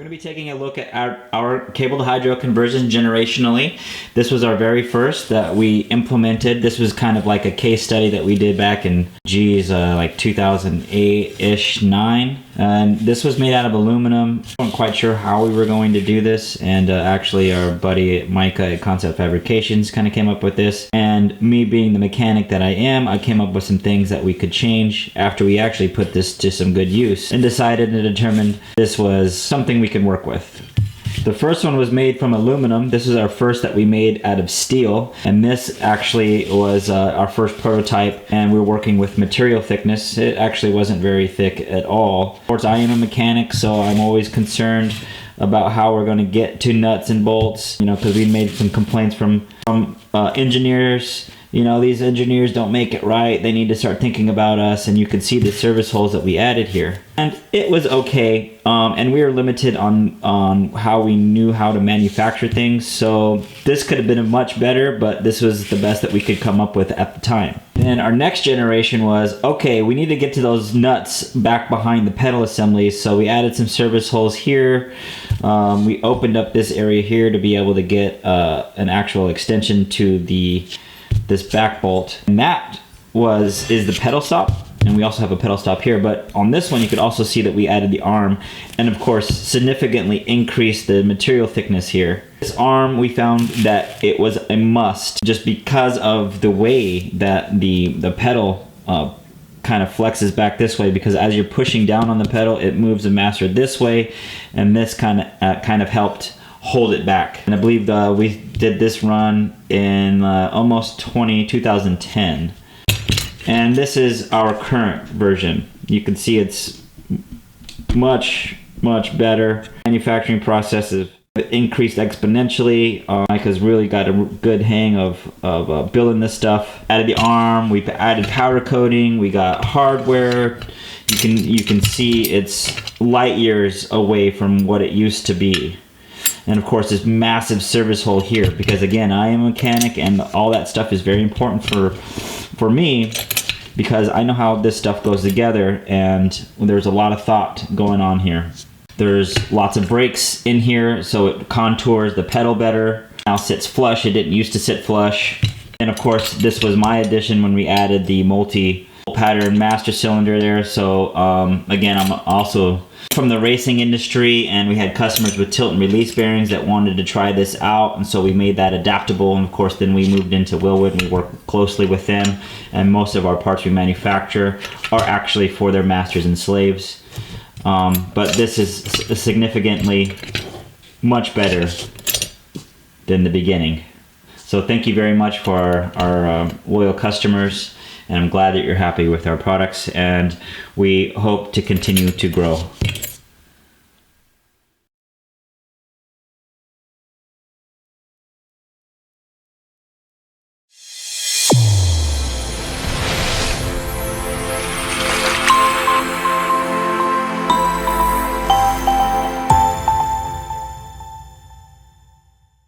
going to be taking a look at our cable to hydro conversion generationally. This was our very first that we implemented. This was kind of like a case study that we did back in, like 2008-ish, 9. And this was made out of aluminum. I wasn't quite sure how we were going to do this. And actually our buddy Micah at Concept Fabrications kind of came up with this. And me being the mechanic that I am, I came up with some things that we could change after we actually put this to some good use and decided and determined this was something we could work with. The first one was made from aluminum. This is our first that we made out of steel, and this actually was our first prototype, and we were working with material thickness. It actually wasn't very thick at all. Of course, I am a mechanic, so I'm always concerned about how we're going to get to nuts and bolts, because we made some complaints from engineers. These engineers don't make it right. They need to start thinking about us, and you can see the service holes that we added here. And it was okay, and we were limited on how we knew how to manufacture things, so this could have been much better, but this was the best that we could come up with at the time. And our next generation was, okay, we need to get to those nuts back behind the pedal assemblies, so we added some service holes here. We opened up this area here to be able to get an actual extension to this back bolt, and that is the pedal stop, and we also have a pedal stop here. But on this one you could also see that we added the arm, and of course significantly increased the material thickness here. This arm, we found that it was a must just because of the way that the pedal kind of flexes back this way, because as you're pushing down on the pedal it moves the master this way, and this kind of helped hold it back. And I believe we did this run in almost 2010. And this is our current version. You can see it's much better. Manufacturing processes increased exponentially. Micah's really got a good hang of building this stuff. Added the arm, we added powder coating, we got hardware. You can see it's light years away from what it used to be. And of course this massive service hole here, because again, I am a mechanic and all that stuff is very important for me, because I know how this stuff goes together, and there's a lot of thought going on here. There's lots of brakes in here, so it contours the pedal better. Now sits flush, it didn't used to sit flush. And of course this was my addition when we added the multi-pattern master cylinder there. So again, I'm also from the racing industry, and we had customers with tilt and release bearings that wanted to try this out, and so we made that adaptable. And of course then we moved into Wilwood and we work closely with them, and most of our parts we manufacture are actually for their masters and slaves. But this is significantly much better than the beginning. So thank you very much for our loyal customers, and I'm glad that you're happy with our products, and we hope to continue to grow.